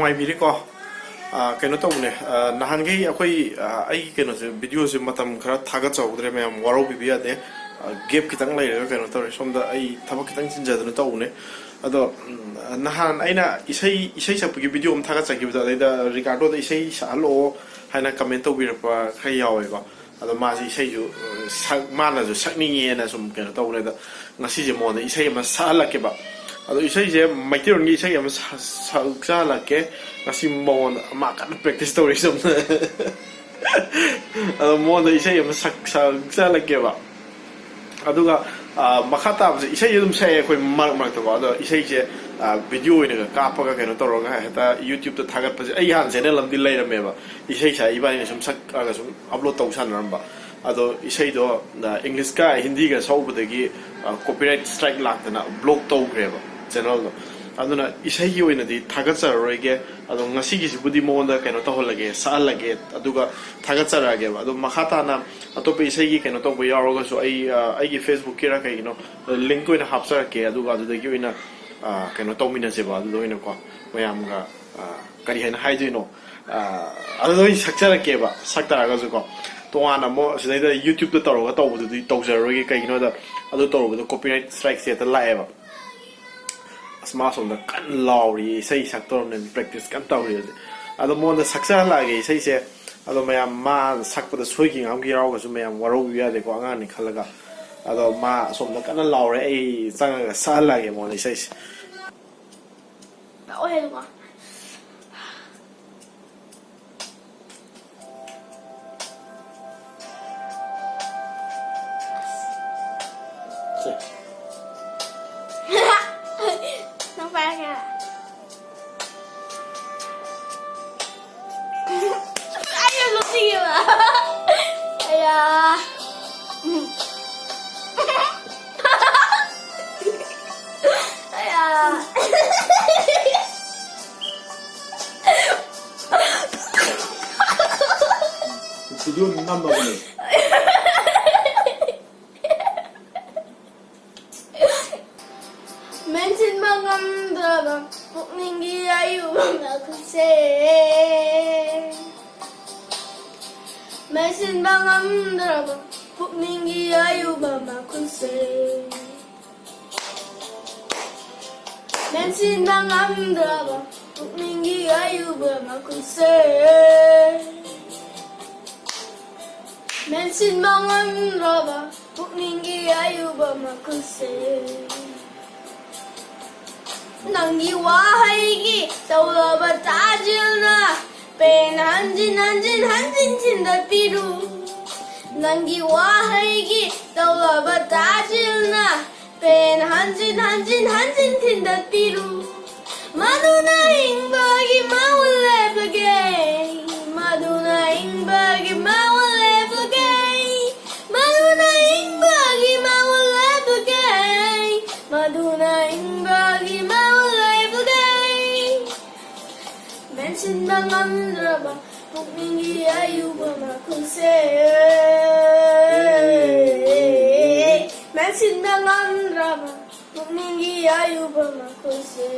ꯅꯨꯡꯉꯥꯏꯕꯤꯔꯦꯀꯣ ꯀꯩꯅꯣ ꯇꯧꯕꯅꯦ ꯅꯍꯥꯟꯒꯩ ꯑꯩꯈꯣꯏ ꯑꯩꯒꯤ ꯀꯩꯅꯣꯁꯦ ꯚꯤꯗꯤꯑꯣꯁꯦ ꯃꯇꯝ ꯈꯔ ꯊꯥꯒꯠꯆꯍꯧꯗ꯭ꯔꯦ ꯃꯌꯥꯝ ꯋꯥꯔꯧꯕꯤꯕ ꯌꯥꯗꯦ ꯒꯦꯞ ꯈꯤꯇꯪ ꯂꯩꯔꯒ ꯀꯩꯅꯣ ꯇꯧꯔꯦ ꯁꯣꯝꯗ ꯑꯩ ꯊꯕꯛ ꯈꯤꯇꯪ ꯆꯤꯟꯖꯗꯅ ꯇꯧꯕꯅꯦ ꯑꯗꯣ ꯅꯍꯥꯟ ꯑꯩꯅ ꯏꯁꯩ ꯁꯛꯄꯒꯤ ꯚꯤꯗꯤꯑꯣ ꯑꯃ ꯊꯥꯒꯠꯆꯈꯤꯕꯗꯣ ꯑꯗꯩꯗ ꯔꯤꯀꯥꯔꯗꯣꯗ ꯏꯁꯩ ꯁꯛꯍꯜꯂꯛꯑꯣ ꯍꯥꯏꯅ ꯀꯃꯦꯟ ꯇꯧꯕꯤꯔꯛꯄ ꯈꯔ ꯌꯥꯎꯋꯦꯀꯣ ꯑꯗꯣ ꯃꯥꯁꯤ ꯏꯁꯩꯁꯨ ꯃꯥꯅꯁꯨ ꯁꯛꯅꯤꯡꯉꯦꯅ ꯁꯨꯝ ꯀꯩꯅꯣ ꯇꯧꯕꯅꯦꯗ ꯉꯁꯤꯁꯦ ꯃꯉꯣꯟꯗ ꯏꯁꯩ ꯑꯃ ꯁꯛꯍꯜꯂꯛꯀꯦꯕ ꯑꯗꯣ ꯏꯁꯩꯁꯦ ꯃꯩꯇꯩꯔꯣꯟꯒꯤ ꯏꯁꯩ ꯑꯃ ꯁꯛꯆꯍꯜꯂꯛꯀꯦ ꯉꯁꯤ ꯃꯉꯣꯟꯗ ꯃꯥ ꯀꯟꯅ ꯄ꯭ꯔꯦꯛꯇꯤꯁ ꯇꯧꯔꯤ ꯁꯣꯝꯗ ꯑꯗꯣ ꯃꯉꯣꯟꯗ ꯏꯁꯩ ꯑꯃ ꯁꯛꯆꯍꯜꯂꯛꯀꯦꯕ ꯑꯗꯨꯒ ꯃꯈꯥ ꯇꯥꯕꯁꯦ ꯏꯁꯩ ꯑꯗꯨꯝ ꯁꯛꯑꯦ ꯑꯩꯈꯣꯏ ꯃꯔꯛ ꯃꯔꯛꯇꯀꯣ ꯑꯗꯣ ꯏꯁꯩꯁꯦ ꯚꯤꯗꯤꯑꯣ ꯑꯣꯏꯅꯒ ꯀꯥꯞꯄꯒ ꯀꯩꯅꯣ ꯇꯧꯔꯒ ꯍꯦꯛꯇ ꯌꯨꯇ꯭ꯌꯨꯕꯇ ꯊꯥꯒꯠꯄꯁꯦ ꯑꯩ ꯍꯥꯟꯅ ꯆꯦꯅꯦꯜ ꯑꯃꯗꯤ ꯂꯩꯔꯝꯃꯦꯕ ꯏꯁꯩ ꯁꯛꯑ ꯏꯕꯥꯅꯤꯅ ꯁꯨꯝ ꯁꯛꯑꯒ ꯁꯨꯝ ꯑꯞꯂꯣꯗ ꯇꯧ ꯁꯥꯟꯅꯔꯝꯕ ꯑꯗꯣ ꯏꯁꯩꯗꯣ ꯏꯪꯂꯤꯁꯀ ꯍꯤꯟꯗꯤꯒ ꯁꯛꯎꯕꯗꯒꯤ ꯀꯣꯄꯤꯔꯥꯏꯠ ꯁ꯭ꯇ꯭ꯔꯥꯏꯛ ꯂꯥꯛꯇꯅ ꯕ꯭ꯂꯣꯛ ꯇꯧꯈ꯭ꯔꯦꯕ ꯆꯦꯅꯦꯜꯗꯣ ꯑꯗꯨꯅ ꯏꯁꯩꯒꯤ ꯑꯣꯏꯅꯗꯤ ꯊꯥꯒꯠꯆꯔꯔꯣꯏꯒꯦ ꯑꯗꯣ ꯉꯁꯤꯒꯤꯁꯤꯕꯨꯗꯤ ꯃꯉꯣꯟꯗ ꯀꯩꯅꯣ ꯇꯧꯍꯜꯂꯒꯦ ꯁꯛꯍꯜꯂꯒꯦ ꯑꯗꯨꯒ ꯊꯥꯒꯠꯆꯔꯛꯑꯒꯦꯕ ꯑꯗꯣ ꯃꯈꯥ ꯇꯥꯅ ꯑꯇꯣꯞꯄ ꯏꯁꯩꯒꯤ ꯀꯩꯅꯣ ꯇꯧꯕ ꯌꯥꯎꯔꯒꯁꯨ ꯑꯩꯒꯤ ꯐꯦꯁꯕꯨꯛꯀꯤꯔ ꯀꯩꯒꯤꯅꯣ ꯂꯤꯡꯛ ꯑꯣꯏꯅ ꯍꯥꯞꯆꯔꯛꯀꯦ ꯑꯗꯨꯒ ꯑꯗꯨꯗꯒꯤ ꯑꯣꯏꯅ ꯀꯩꯅꯣ ꯇꯧꯃꯤꯟꯅꯁꯦꯕ ꯑꯗꯨꯗ ꯑꯣꯏꯅꯀꯣ ꯃꯌꯥꯝꯒ ꯀꯔꯤ ꯍꯥꯏꯅ ꯍꯥꯏꯗꯣꯏꯅꯣ ꯑꯗꯨꯗ ꯑꯣꯏꯅ ꯁꯛꯆꯔꯛꯀꯦꯕ ꯁꯛ ꯇꯥꯔꯒꯁꯨꯀꯣ ꯇꯣꯉꯥꯟꯅ ꯑꯃꯨꯛ ꯁꯤꯗꯩꯗ ꯌꯨꯇ꯭ꯌꯨꯕꯇ ꯇꯧꯔꯒ ꯇꯧꯕꯗꯨꯗꯤ ꯇꯧꯖꯔꯔꯣꯏꯒꯦ ꯀꯩꯒꯤꯅꯣꯗ ꯑꯗꯨ ꯇꯧꯔꯨꯕꯗꯣ ꯀꯣꯄꯤꯔꯥꯏꯠ ꯁ꯭ꯇ꯭ꯔꯥꯏꯛ ꯍꯦꯛꯇ ꯂꯥꯛꯑꯦꯕ ꯑꯁ ꯃꯥ ꯁꯣꯝꯗ ꯀꯟꯅ ꯂꯥꯎꯔꯤ ꯏꯁꯩ ꯁꯛꯇꯧꯔꯕꯅꯤꯅ ꯄ꯭ꯔꯦꯛꯇꯤꯁ ꯀꯟꯅ ꯇꯧꯔꯤ ꯍꯧꯖꯤꯛ ꯑꯗꯣ ꯃꯉꯣꯟꯗ ꯁꯛꯆꯍꯜꯂꯛꯑꯒꯦ ꯏꯁꯩꯁꯦ ꯑꯗꯣ ꯃꯌꯥꯝ ꯃꯥ ꯁꯛꯄꯗ ꯁꯣꯏꯈꯤ ꯉꯥꯝꯈꯤ ꯌꯥꯎꯔꯒꯁꯨ ꯃꯌꯥꯝ ꯋꯥꯔꯧꯕꯤꯕ ꯌꯥꯗꯦꯀꯣ ꯑꯉꯥꯡꯅꯤ ꯈꯜꯂꯒ ꯑꯗꯣ ꯃꯥ ꯁꯣꯝꯗ ꯀꯟꯅ ꯂꯥꯎꯔꯦ ꯑꯩ ꯆꯪꯉꯒ ꯁꯛꯍꯜꯂꯛꯑꯒꯦ mona iseise Não vai aquela. Ai, eu não consegui lá. Ai, Video number one. Mention maganda pukningi ayu nakuse. Mention maganda pukningi ayu makuse. Mention maganda pukningi ayu makuse. Mention maganda pukningi ayu makuse. Nangi wahaigi tawlaba tajilna pen hanjin tindapiru. Nangi wahaigi tawlaba tajilna pen hanjin tindapiru. Maduna ingbagi mawale plagay. Maduna ingbagi mawale plagay. Maduna ingbagi mawale plagay. Maduna ingbagi Mention mangandraba pukningi ayuba makuse. Mention mangandraba pukningi ayuba makuse.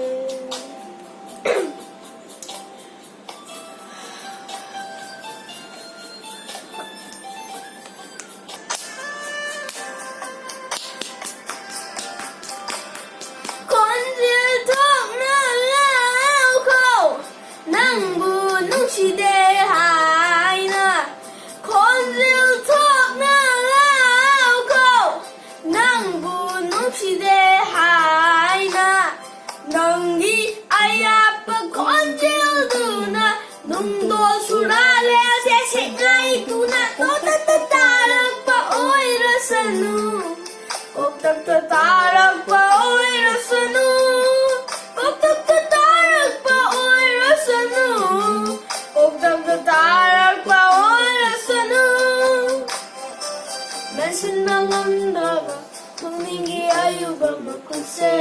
Mention mangandraba pukningi ayuba makuse.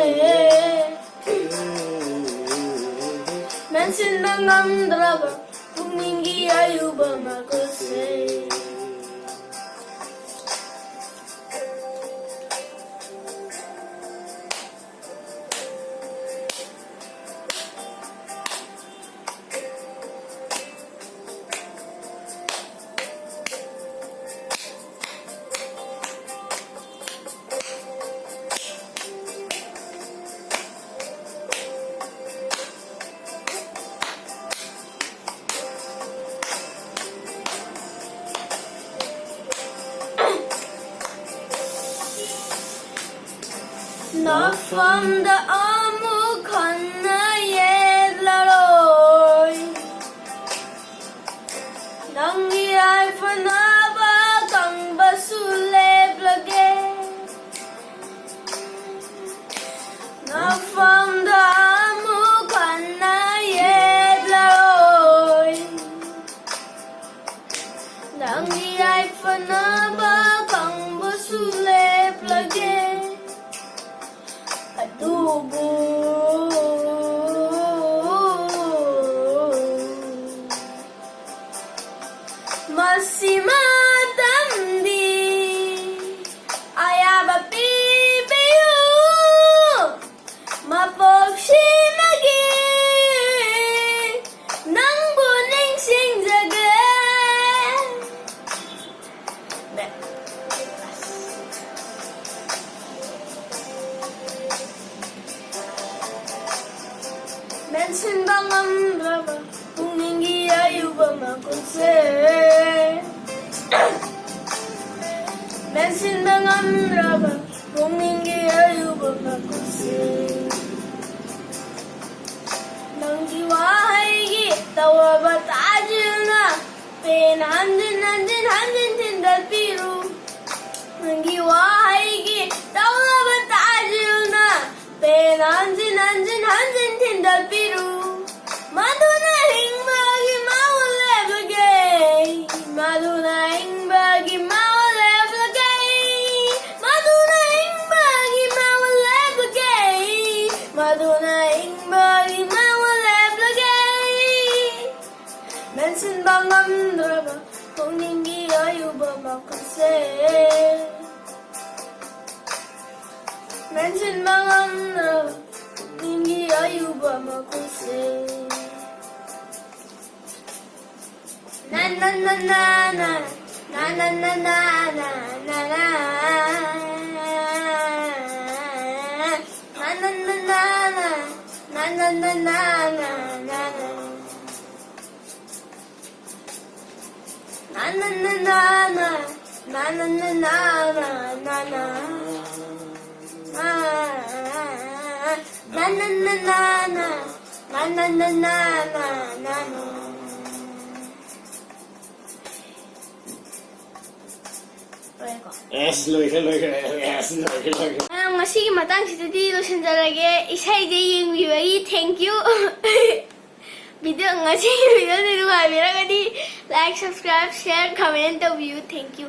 Mention mangandraba pukningi ayuba makuse. 너펌 더 어무 건너에 러로이 낭기 알파 나바 강바 술레 블게 너펌 더 어무 건너에 러로이 낭기 알파 나바 강바 술레 블게 adobo Masima tamdi ayaba pipiyu mapagsimagi nang buning singjage Mensen bangam drama, kuningi ayuba makunse. Mensen bangam drama, kuningi ayuba makunse. Nanggi wahai tawa batajuna, pen handin tindal piru. Nanggi wahai tawa batajuna, pen handin tindal piru. Maduna hingbagi mauleblagay, Maduna hingbagi mauleblagay, Maduna hingbagi mauleblagay, Maduna hingbagi mauleblagay. Mensen bangam drama, kung hindi ayuba makase. Mensen bangam drama, hindi ayuba makase. Na na na na na na na na na na na na na na na na na na na na Yes, ang masige matang si Titi losenjarage isaide yengbibagi thank you. Video ngasi video ni ruwa miragadi like subscribe share comment view thank you.